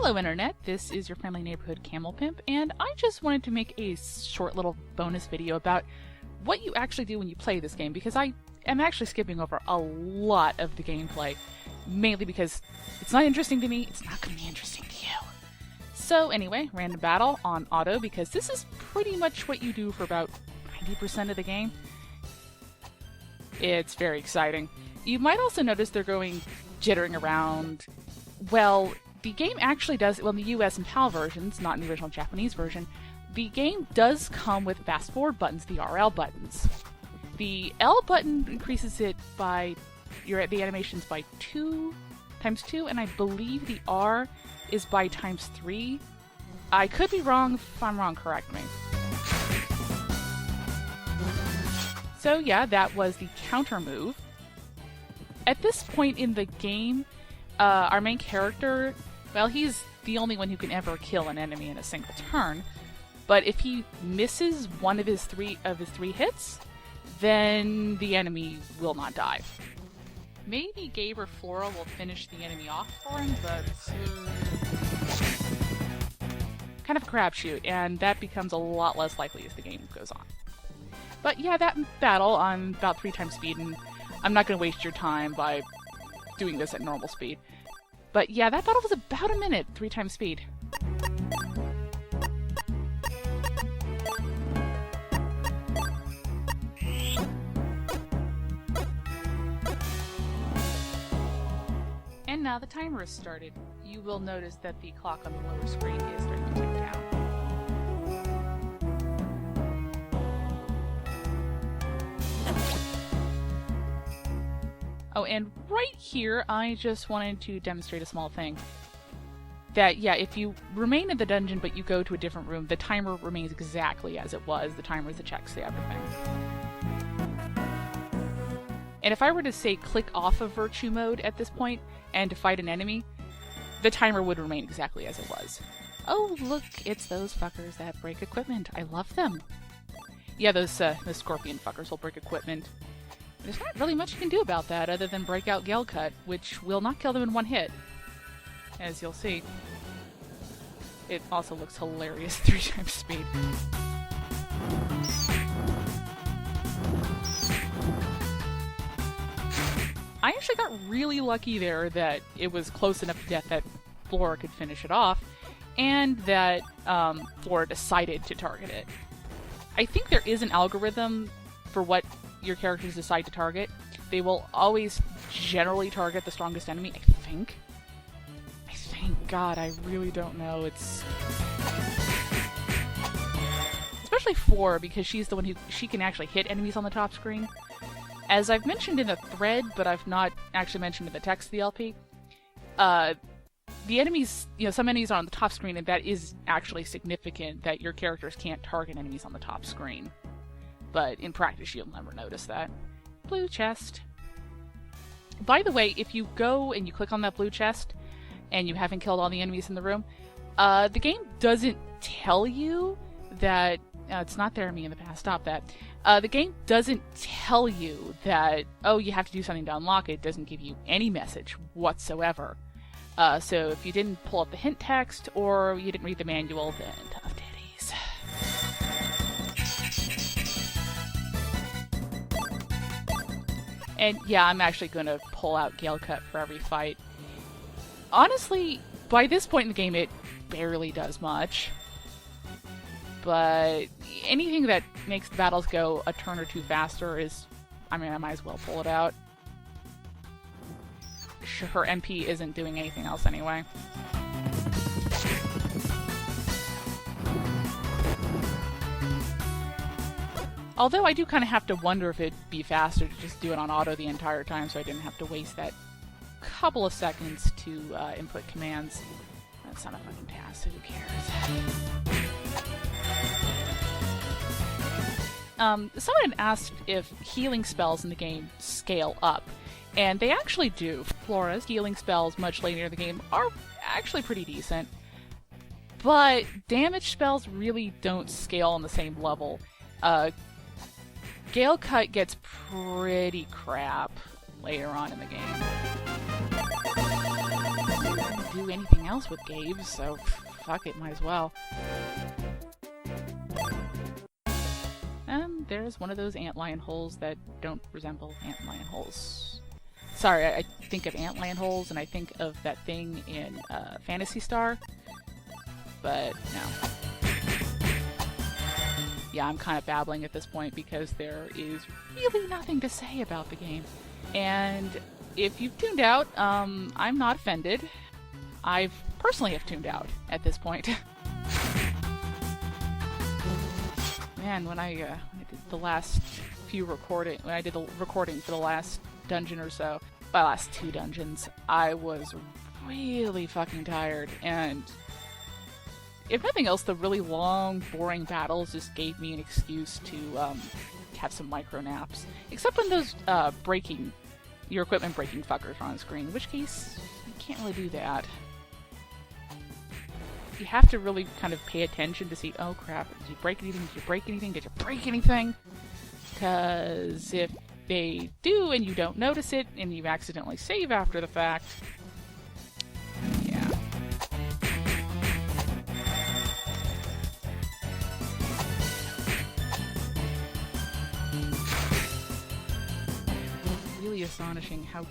Hello Internet, this is your friendly neighborhood Camel Pimp, and I just wanted to make a short little bonus video about what you actually do when you play this game, because I am actually skipping over a lot of the gameplay, mainly because it's not interesting to me, it's not going to be interesting to you. So anyway, random battle on auto, because this is pretty much what you do for about 90% of the game. It's very exciting. You might also notice they're going jittering around. Well, the game actually does, well, in the US and PAL versions, not in the original Japanese version, the game does come with fast forward buttons, the RL buttons. The L button increases it by, the animations by 2 times 2, and I believe the R is by times 3. I could be wrong. If I'm wrong, correct me. So yeah, that was the counter move. At this point in the game, our main character, well, he's the only one who can ever kill an enemy in a single turn. But if he misses one of his three hits, then the enemy will not die. Maybe Gabe or Flora will finish the enemy off for him, but kind of a crapshoot, and that becomes a lot less likely as the game goes on. But yeah, that battle on about 3 times speed, and I'm not going to waste your time by doing this at normal speed. But yeah, that battle was about a minute, 3 times speed. And now the timer is started. You will notice that the clock on the lower screen is starting to tick down. Oh, and right here, I just wanted to demonstrate a small thing. That, yeah, if you remain in the dungeon but you go to a different room, the timer remains exactly as it was. The timer is the checks to everything. And if I were to, say, click off of Virtue Mode at this point, and to fight an enemy, the timer would remain exactly as it was. Oh, look, it's those fuckers that break equipment. I love them. Yeah, those scorpion fuckers will break equipment. There's not really much you can do about that other than break out Gale Cut, which will not kill them in one hit, as you'll see. It also looks hilarious 3 times speed. I actually got really lucky there that it was close enough to death that Flora could finish it off, and that Flora decided to target it. I think there is an algorithm for what your characters decide to target. They will always generally target the strongest enemy, I think. God, I really don't know. It's especially Flora, because she's the one who can actually hit enemies on the top screen. As I've mentioned in the thread, but I've not actually mentioned in the text of the LP, the enemies, some enemies are on the top screen, and that is actually significant that your characters can't target enemies on the top screen. But in practice, you'll never notice that. Blue chest. By the way, if you go and you click on that blue chest, and you haven't killed all the enemies in the room, the game doesn't tell you that... it's not there, me in the past, stop that. The game doesn't tell you that, oh, you have to do something to unlock it. It doesn't give you any message whatsoever. So if you didn't pull up the hint text, or you didn't read the manual, then tough titties. And yeah, I'm actually going to pull out Gale Cut for every fight. Honestly, by this point in the game, it barely does much. But anything that makes the battles go a turn or two faster is... I mean, I might as well pull it out. Sure, her MP isn't doing anything else anyway. Although I do kind of have to wonder if it'd be faster to just do it on auto the entire time, so I didn't have to waste that couple of seconds to input commands. That's not a fucking task, so who cares? Someone had asked if healing spells in the game scale up, and they actually do. Flora's healing spells much later in the game are actually pretty decent, but damage spells really don't scale on the same level. Gale Cut gets pretty crap later on in the game. Do do anything else with Gabe, so fuck it, might as well. And there's one of those antlion holes that don't resemble antlion holes. Sorry, I think of antlion holes and I think of that thing in Phantasy Star, but no. Yeah, I'm kind of babbling at this point because there is really nothing to say about the game. And if you've tuned out, I'm not offended. I personally have tuned out at this point. Man, when I did the last few recording, when I did the recording for the last dungeon or so, my last 2 dungeons, I was really fucking tired, and if nothing else, the really long, boring battles just gave me an excuse to have some micro naps. Except when those your equipment breaking fuckers are on screen, in which case, you can't really do that. You have to really kind of pay attention to see, oh crap, did you break anything? Did you break anything? Did you break anything? Because if they do and you don't notice it, and you accidentally save after the fact, yeah. Really astonishing how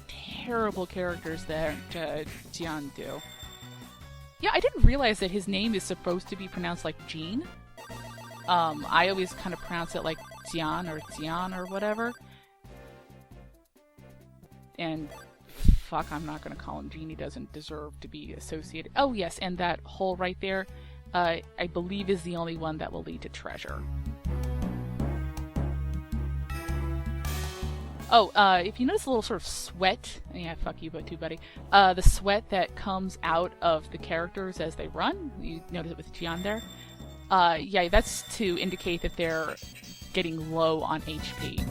terrible characters that Jean do. Yeah, I didn't realize that his name is supposed to be pronounced like Jean. I always kind of pronounce it like Jian or whatever. And fuck, I'm not going to call him Jean. He doesn't deserve to be associated. Oh yes, and that hole right there, I believe is the only one that will lead to treasure. Oh, if you notice a little sort of sweat, yeah, fuck you too, buddy. The sweat that comes out of the characters as they run, you notice it with Jian there. Yeah, that's to indicate that they're getting low on HP.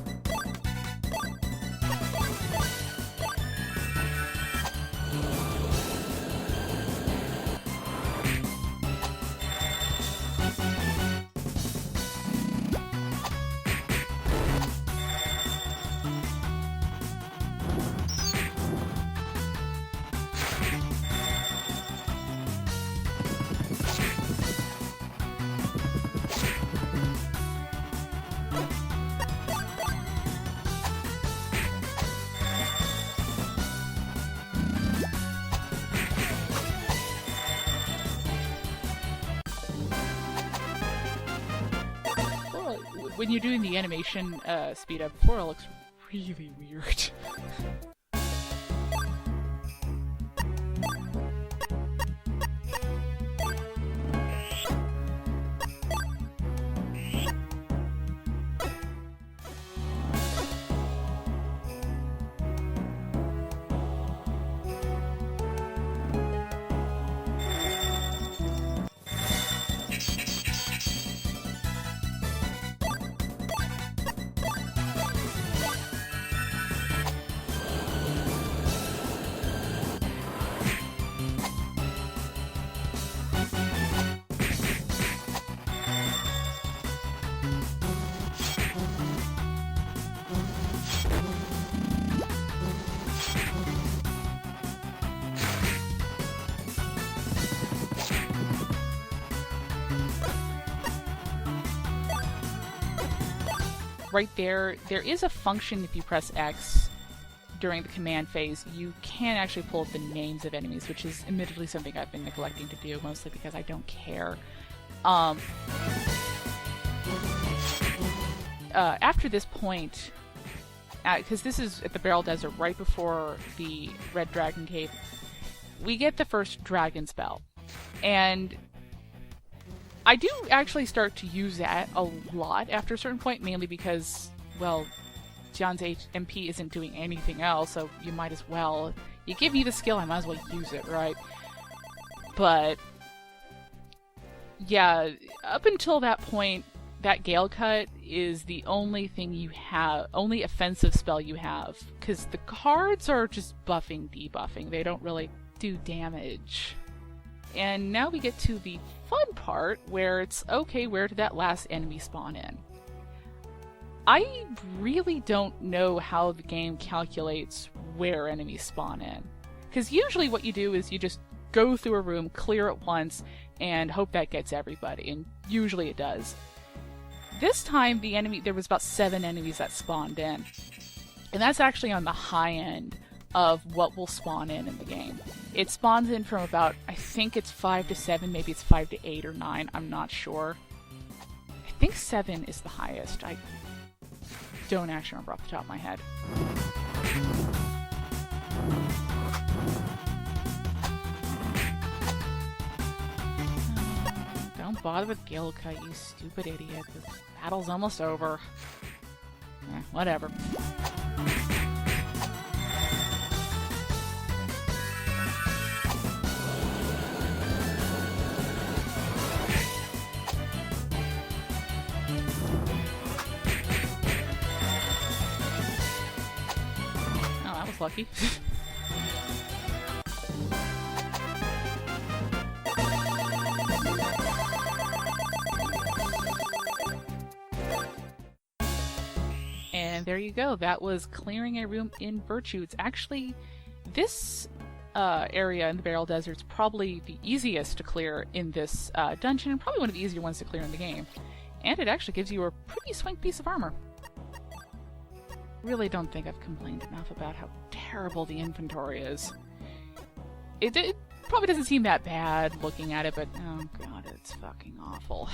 When you're doing the animation speed up, Flora looks really weird. Right there is a function if you press X during the command phase. You can actually pull up the names of enemies, which is admittedly something I've been neglecting to do, mostly because I don't care. After this point, because this is at the Barrel Desert right before the Red Dragon Cave, we get the first dragon spell. And I do actually start to use that a lot after a certain point, mainly because, well, John's MP isn't doing anything else, so you might as well. You give me the skill, I might as well use it, right? But yeah, up until that point, that Gale Cut is the only thing you have, only offensive spell you have, because the cards are just buffing, debuffing. They don't really do damage. And now we get to the fun part where it's, okay, where did that last enemy spawn in? I really don't know how the game calculates where enemies spawn in. Because usually what you do is you just go through a room, clear it once, and hope that gets everybody, and usually it does. This time, there was about 7 enemies that spawned in. And that's actually on the high end of what will spawn in the game. It spawns in from about, I think it's 5 to 7, maybe it's 5 to 8 or 9, I'm not sure. I think 7 is the highest. I don't actually remember off the top of my head. Don't bother with Gilka, you stupid idiot. The battle's almost over. Whatever. Oh, that was lucky. And there you go. That was clearing a room in Virtue. It's actually, this area in the Barrel Desert's probably the easiest to clear in this dungeon, and probably one of the easier ones to clear in the game. And it actually gives you a pretty swank piece of armor. Really don't think I've complained enough about how terrible the inventory is. It probably doesn't seem that bad looking at it, but oh god, it's fucking awful.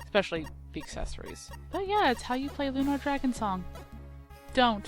Especially the accessories. But yeah, it's how you play Lunar Dragon Song. Don't.